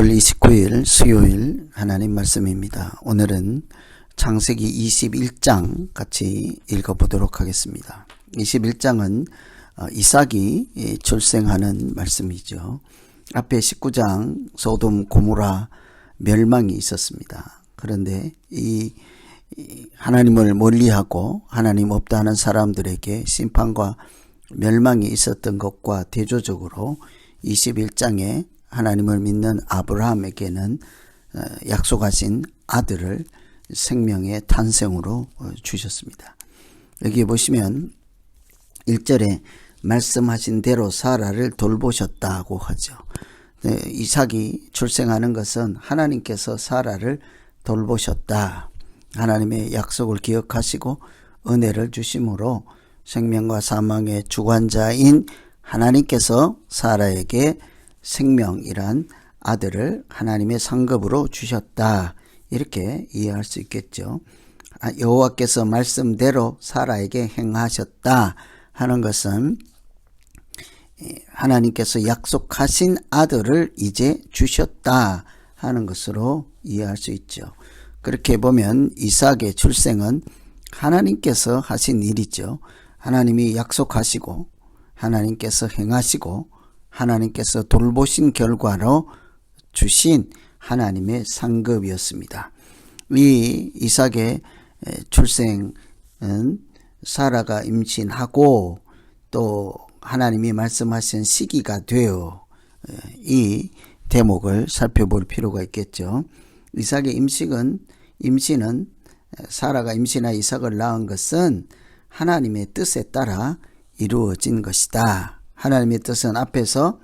6월 29일 수요일 하나님 말씀입니다. 오늘은 창세기 21장 같이 읽어보도록 하겠습니다. 21장은 이삭이 출생하는 말씀이죠. 앞에 19장 소돔 고모라 멸망이 있었습니다. 그런데 이 하나님을 멀리하고 하나님 없다 하는 사람들에게 심판과 멸망이 있었던 것과 대조적으로 21장에 하나님을 믿는 아브라함에게는 약속하신 아들을 생명의 탄생으로 주셨습니다. 여기 보시면 1절에 말씀하신 대로 사라를 돌보셨다고 하죠. 이삭이 출생하는 것은 하나님께서 사라를 돌보셨다. 하나님의 약속을 기억하시고 은혜를 주심으로 생명과 사망의 주관자인 하나님께서 사라에게 생명이란 아들을 하나님의 상급으로 주셨다. 이렇게 이해할 수 있겠죠. 여호와께서 말씀대로 사라에게 행하셨다 하는 것은 하나님께서 약속하신 아들을 이제 주셨다 하는 것으로 이해할 수 있죠. 그렇게 보면 이삭의 출생은 하나님께서 하신 일이죠. 하나님이 약속하시고 하나님께서 행하시고 하나님께서 돌보신 결과로 주신 하나님의 상급이었습니다. 이 이삭의 출생은 사라가 임신하고 또 하나님이 말씀하신 시기가 되어 이 대목을 살펴볼 필요가 있겠죠. 이삭의 임신은 사라가 임신하여 이삭을 낳은 것은 하나님의 뜻에 따라 이루어진 것이다. 하나님의 뜻은 앞에서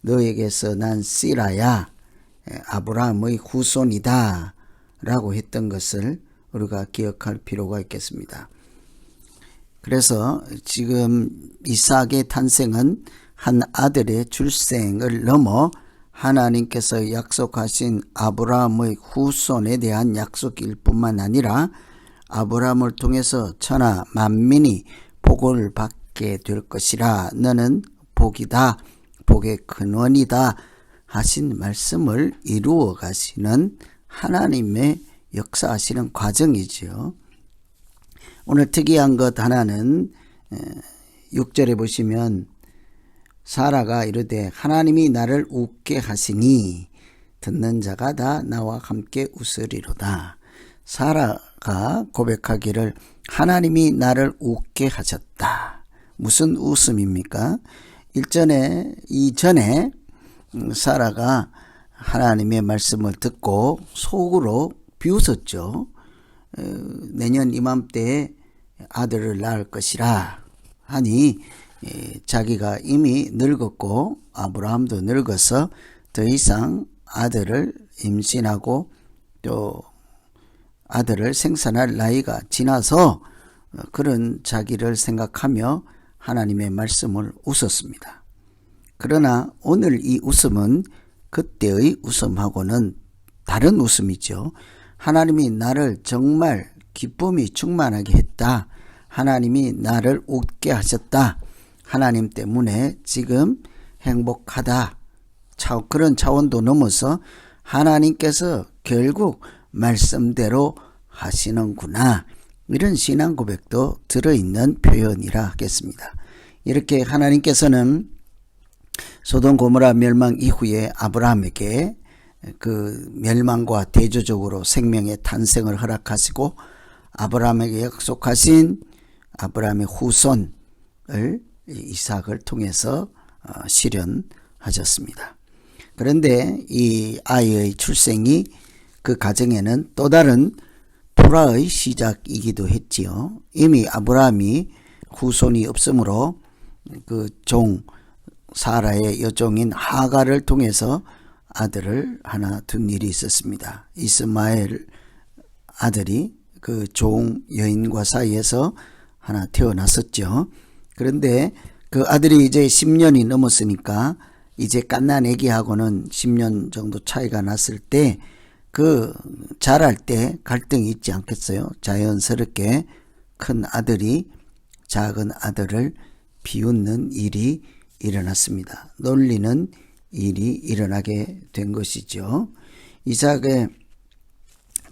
너에게서 난 씨라야 아브라함의 후손이다 라고 했던 것을 우리가 기억할 필요가 있겠습니다. 그래서 지금 이삭의 탄생은 한 아들의 출생을 넘어 하나님께서 약속하신 아브라함의 후손에 대한 약속일 뿐만 아니라 아브라함을 통해서 천하 만민이 복을 받게 될 것이라 너는 복이다 복의 근원이다 하신 말씀을 이루어 가시는 하나님의 역사하시는 과정이죠. 오늘 특이한 것 하나는 6절에 보시면 사라가 이르되 하나님이 나를 웃게 하시니 듣는 자가 다 나와 함께 웃으리로다. 사라가 고백하기를 하나님이 나를 웃게 하셨다. 무슨 웃음입니까? 이전에 사라가 하나님의 말씀을 듣고 속으로 비웃었죠. 내년 이맘때에 아들을 낳을 것이라 하니 자기가 이미 늙었고 아브라함도 늙어서 더 이상 아들을 임신하고 또 아들을 생산할 나이가 지나서 그런 자기를 생각하며 하나님의 말씀을 웃었습니다. 그러나 오늘 이 웃음은 그때의 웃음하고는 다른 웃음이죠. 하나님이 나를 정말 기쁨이 충만하게 했다. 하나님이 나를 웃게 하셨다. 하나님 때문에 지금 행복하다. 그런 차원도 넘어서 하나님께서 결국 말씀대로 하시는구나. 이런 신앙 고백도 들어있는 표현이라 하겠습니다. 이렇게 하나님께서는 소돔 고모라 멸망 이후에 아브라함에게 그 멸망과 대조적으로 생명의 탄생을 허락하시고 아브라함에게 약속하신 아브라함의 후손을 이삭을 통해서 실현하셨습니다. 그런데 이 아이의 출생이 그 가정에는 또 다른 불화의 시작이기도 했지요. 이미 아브라함이 후손이 없으므로 그 사라의 여종인 하갈을 통해서 아들을 하나 둔 일이 있었습니다. 이스마엘 아들이 그 여인과 사이에서 하나 태어났었죠. 그런데 그 아들이 이제 10년이 넘었으니까 이제 갓난 애기하고는 10년 정도 차이가 났을 때 그 자랄 때 갈등이 있지 않겠어요? 자연스럽게 큰 아들이 작은 아들을 비웃는 일이 일어났습니다. 논리는 일이 일어나게 된 것이죠. 이삭의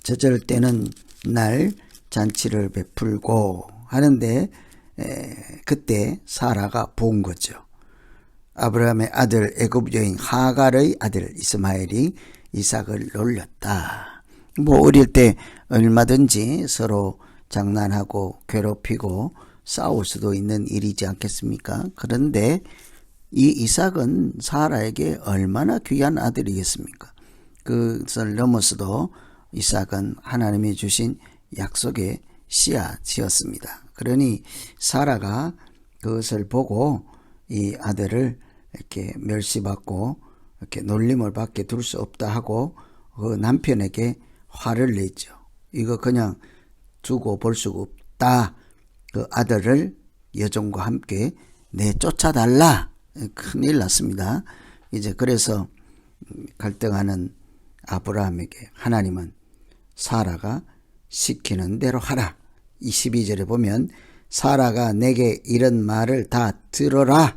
저절되는 날 잔치를 베풀고 하는데 그때 사라가 본 거죠. 아브라함의 아들 애굽 여인 하갈의 아들 이스마엘이 이삭을 놀렸다. 어릴 때 얼마든지 서로 장난하고 괴롭히고 싸울 수도 있는 일이지 않겠습니까? 그런데 이 이삭은 사라에게 얼마나 귀한 아들이겠습니까? 그것을 넘어서도 이삭은 하나님이 주신 약속의 씨앗이었습니다. 그러니 사라가 그것을 보고 이 아들을 이렇게 멸시받고 이렇게 놀림을 받게 둘 수 없다 하고 그 남편에게 화를 내죠. 이거 그냥 두고 볼 수가 없다. 그 아들을 여종과 함께 내쫓아달라. 큰일 났습니다. 이제 그래서 갈등하는 아브라함에게 하나님은 사라가 시키는 대로 하라. 22절에 보면 사라가 내게 이런 말을 다 들어라.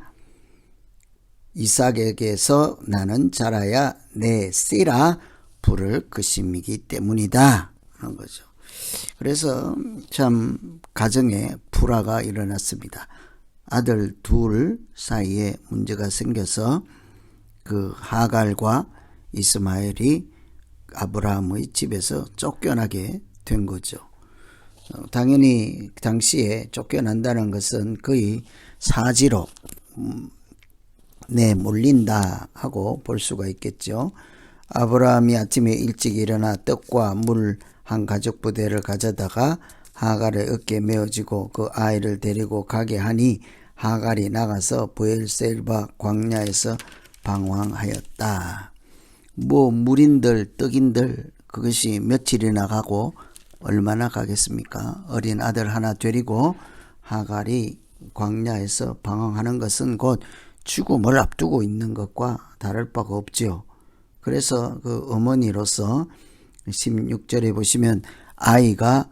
이삭에게서 나는 자라야 내 씨라 부를 것임이기 때문이다 하는 거죠. 그래서 참 가정에 불화가 일어났습니다. 아들 둘 사이에 문제가 생겨서 그 하갈과 이스마엘이 아브라함의 집에서 쫓겨나게 된 거죠. 당연히 당시에 쫓겨난다는 것은 거의 사지로 내몰린다 하고 볼 수가 있겠죠. 아브라함이 아침에 일찍 일어나 떡과 물 한 가죽 부대를 가져다가 하갈의 어깨에 메어지고 그 아이를 데리고 가게 하니 하갈이 나가서 브엘세바 광야에서 방황하였다. 물인들 떡인들 그것이 며칠이나 가고 얼마나 가겠습니까? 어린 아들 하나 데리고 하갈이 광야에서 방황하는 것은 곧 죽음을 앞두고 있는 것과 다를 바가 없지요. 그래서 그 어머니로서 16절에 보시면 아이가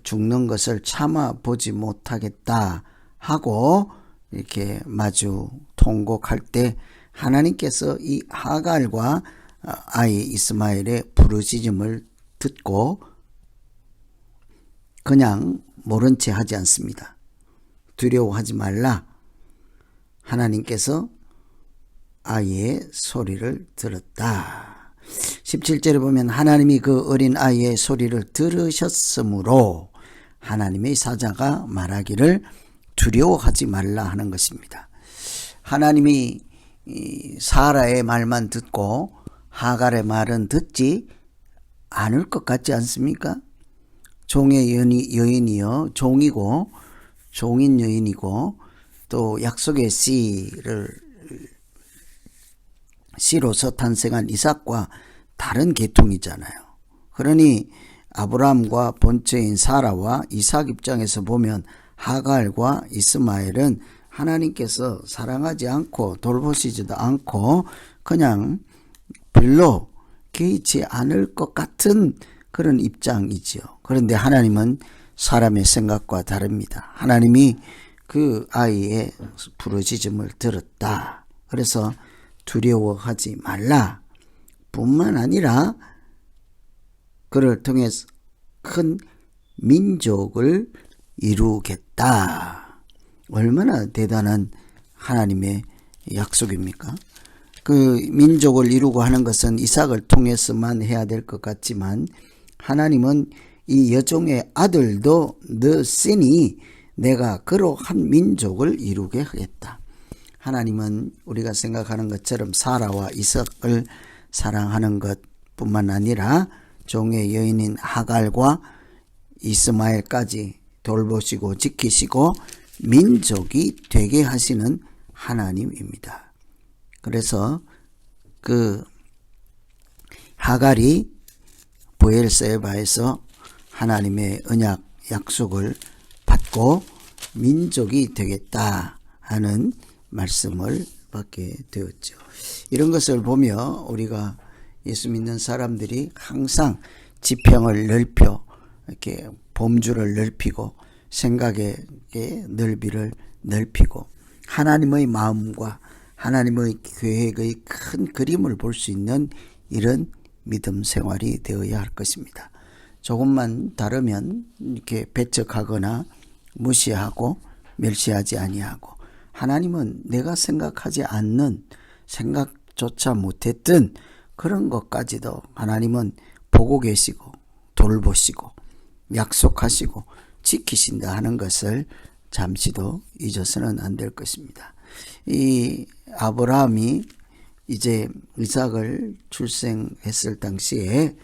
죽는 것을 참아 보지 못하겠다 하고 이렇게 마주 통곡할 때 하나님께서 이 하갈과 아이 이스마엘의 부르짖음을 듣고 그냥 모른 채 하지 않습니다. 두려워하지 말라. 하나님께서 아이의 소리를 들었다. 17절에 보면 하나님이 그 어린 아이의 소리를 들으셨으므로 하나님의 사자가 말하기를 두려워하지 말라 하는 것입니다. 하나님이 사라의 말만 듣고 하갈의 말은 듣지 않을 것 같지 않습니까? 종의 여인이요 종이고 종인 여인이고 또 약속의 씨로서 탄생한 이삭과 다른 계통이잖아요. 그러니 아브라함과 본처인 사라와 이삭 입장에서 보면 하갈과 이스마엘은 하나님께서 사랑하지 않고 돌보시지도 않고 그냥 별로 개의치 않을 것 같은 그런 입장이지요. 그런데 하나님은 사람의 생각과 다릅니다. 하나님이 그 아이의 부르짖음을 들었다. 그래서 두려워하지 말라 뿐만 아니라 그를 통해서 큰 민족을 이루겠다. 얼마나 대단한 하나님의 약속입니까? 그 민족을 이루고 하는 것은 이삭을 통해서만 해야 될 것 같지만 하나님은 이 여종의 아들도 넣으니 내가 그로 한 민족을 이루게 하겠다. 하나님은 우리가 생각하는 것처럼 사라와 이삭을 사랑하는 것뿐만 아니라 종의 여인인 하갈과 이스마엘까지 돌보시고 지키시고 민족이 되게 하시는 하나님입니다. 그래서 그 하갈이 브엘세바에서 하나님의 언약 약속을 받고 민족이 되겠다 하는 말씀을 받게 되었죠. 이런 것을 보며 우리가 예수 믿는 사람들이 항상 지평을 넓혀 이렇게 범주를 넓히고 생각의 넓이를 넓히고 하나님의 마음과 하나님의 계획의 큰 그림을 볼 수 있는 이런 믿음 생활이 되어야 할 것입니다. 조금만 다르면 이렇게 배척하거나 무시하고 멸시하지 아니하고, 하나님은 내가 생각하지 않는, 생각조차 못했던 그런 것까지도 하나님은 보고 계시고 돌보시고 약속하시고 지키신다 하는 것을 잠시도 잊어서는 안 될 것입니다. 이 아브라함이 이제 이삭을 출생했을 당시에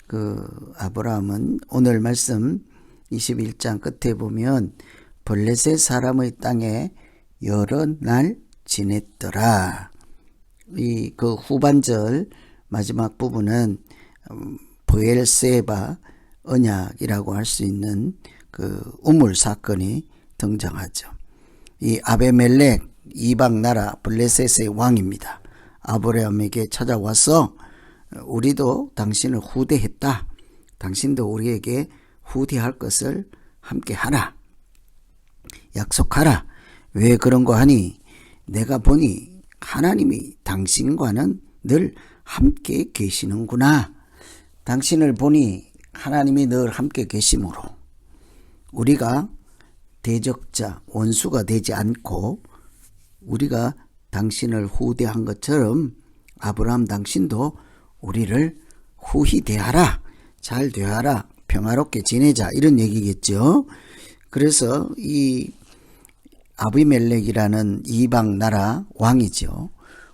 그 아브라함은 오늘 말씀 21장 끝에 보면 블레셋 사람의 땅에 여러 날 지냈더라. 이 그 후반절 마지막 부분은 브엘세바 언약이라고 할 수 있는 그 우물 사건이 등장하죠. 이 아베멜렉 이방 나라 블레셋의 왕입니다. 아브라함에게 찾아와서 우리도 당신을 후대했다. 당신도 우리에게 후대할 것을 함께 하라. 약속하라. 왜 그런 거 하니? 내가 보니 하나님이 당신과는 늘 함께 계시는구나. 당신을 보니 하나님이 늘 함께 계심으로 우리가 대적자, 원수가 되지 않고 우리가 당신을 후대한 것처럼 아브라함 당신도 우리를 후히 대하라. 잘 대하라. 평화롭게 지내자. 이런 얘기겠죠. 그래서 이 아비멜렉이라는 이방 나라 왕이죠.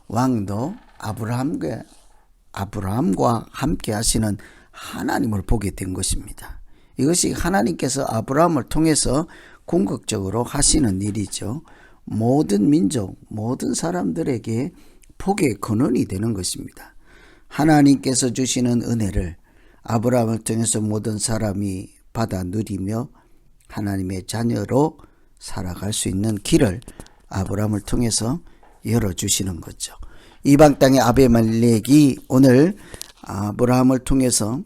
왕도 아브라함과 함께 하시는 하나님을 보게 된 것입니다. 이것이 하나님께서 아브라함을 통해서 궁극적으로 하시는 일이죠. 모든 민족, 모든 사람들에게 복의 근원이 되는 것입니다. 하나님께서 주시는 은혜를 아브라함을 통해서 모든 사람이 받아 누리며 하나님의 자녀로 살아갈 수 있는 길을 아브라함을 통해서 열어주시는 거죠. 이방 땅의 아비멜렉이 오늘 아브라함을 통해서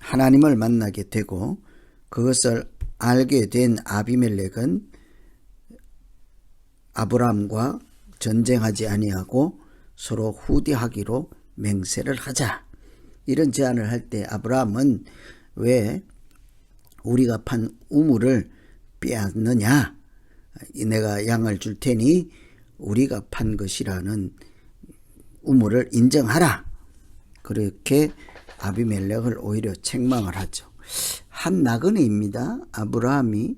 하나님을 만나게 되고 그것을 알게 된 아비멜렉은 아브라함과 전쟁하지 아니하고 서로 후대하기로 맹세를 하자. 이런 제안을 할 때 아브라함은 왜 우리가 판 우물을 빼앗느냐? 내가 양을 줄 테니 우리가 판 것이라는 우물을 인정하라. 그렇게 아비멜렉을 오히려 책망을 하죠. 한 나그네입니다. 아브라함이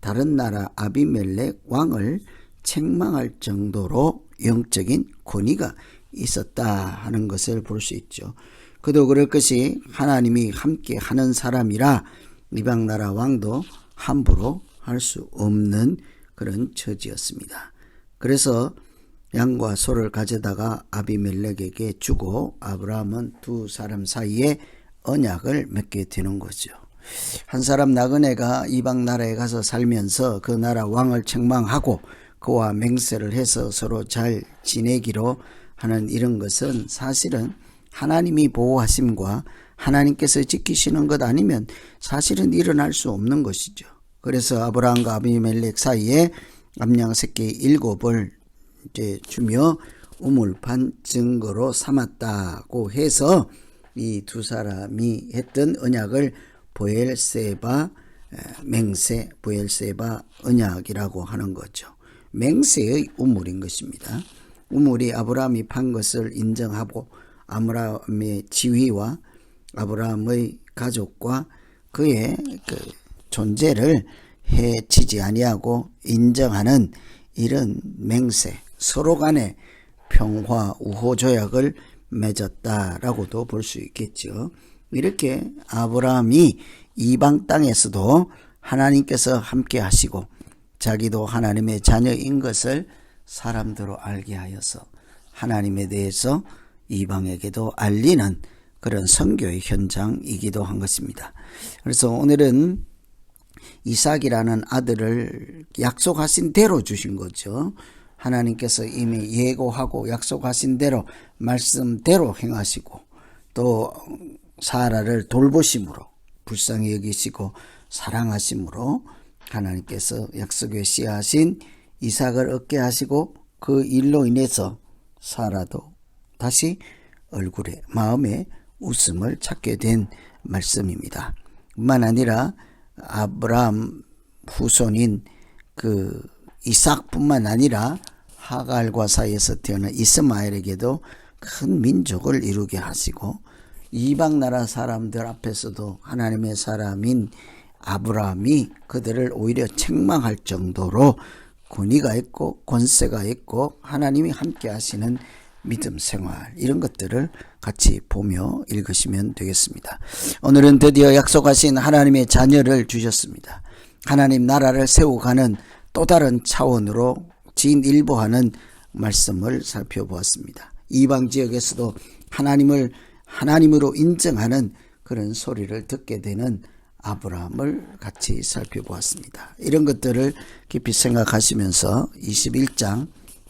다른 나라 아비멜렉 왕을 책망할 정도로 영적인 권위가 있었다 하는 것을 볼 수 있죠. 그도 그럴 것이 하나님이 함께 하는 사람이라 이방 나라 왕도 함부로 할 수 없는 그런 처지였습니다. 그래서 양과 소를 가져다가 아비멜렉에게 주고 아브라함은 두 사람 사이에 언약을 맺게 되는 거죠. 한 사람 나그네가 이방 나라에 가서 살면서 그 나라 왕을 책망하고 그와 맹세를 해서 서로 잘 지내기로 하는 이런 것은 사실은 하나님이 보호하심과 하나님께서 지키시는 것 아니면 사실은 일어날 수 없는 것이죠. 그래서 아브라함과 아비멜렉 사이에 암양 새끼 7을 이제 주며 우물판 증거로 삼았다고 해서 이 두 사람이 했던 언약을 브엘세바 맹세, 브엘세바 언약이라고 하는 거죠. 맹세의 우물인 것입니다. 우물이 아브라함이 판 것을 인정하고 아브라함의 지위와 아브라함의 가족과 그의 그 존재를 해치지 아니하고 인정하는 이런 맹세, 서로 간의 평화 우호 조약을 맺었다라고도 볼 수 있겠죠. 이렇게 아브라함이 이방 땅에서도 하나님께서 함께 하시고 자기도 하나님의 자녀인 것을 사람들로 알게 하여서 하나님에 대해서 이방에게도 알리는 그런 선교의 현장이기도 한 것입니다. 그래서 오늘은 이삭이라는 아들을 약속하신 대로 주신 거죠. 하나님께서 이미 예고하고 약속하신 대로 말씀대로 행하시고 또 사라를 돌보심으로 불쌍히 여기시고 사랑하심으로 하나님께서 약속에 씨하신 이삭을 얻게 하시고 그 일로 인해서 사라도 다시 얼굴에 마음에 웃음을 찾게 된 말씀입니다. 뿐만 아니라 아브라함 후손인 그 이삭뿐만 아니라 하갈과 사이에서 태어난 이스마엘에게도 큰 민족을 이루게 하시고 이방 나라 사람들 앞에서도 하나님의 사람인 아브라함이 그들을 오히려 책망할 정도로 권위가 있고 권세가 있고 하나님이 함께 하시는 믿음 생활, 이런 것들을 같이 보며 읽으시면 되겠습니다. 오늘은 드디어 약속하신 하나님의 자녀를 주셨습니다. 하나님 나라를 세워가는 또 다른 차원으로 진일보하는 말씀을 살펴보았습니다. 이방 지역에서도 하나님을 하나님으로 인정하는 그런 소리를 듣게 되는 아브라함을 같이 살펴보았습니다. 이런 것들을 깊이 생각하시면서 21장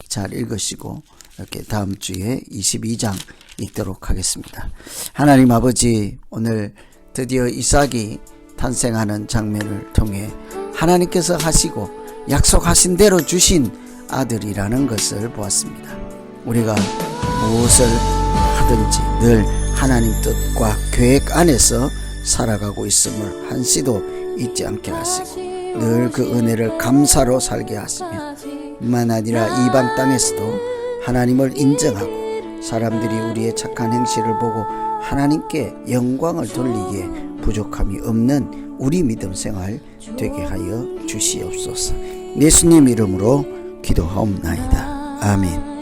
잘 읽으시고 이렇게 다음 주에 22장 읽도록 하겠습니다. 하나님 아버지, 오늘 드디어 이삭이 탄생하는 장면을 통해 하나님께서 하시고 약속하신 대로 주신 아들이라는 것을 보았습니다. 우리가 무엇을 하든지 늘 하나님 뜻과 계획 안에서 살아가고 있음을 한시도 잊지 않게 하시고 늘 그 은혜를 감사로 살게 하시며 뿐만 아니라 이방 땅에서도 하나님을 인정하고 사람들이 우리의 착한 행실을 보고 하나님께 영광을 돌리기에 부족함이 없는 우리 믿음 생활 되게 하여 주시옵소서. 예수님 이름으로 기도하옵나이다. 아멘.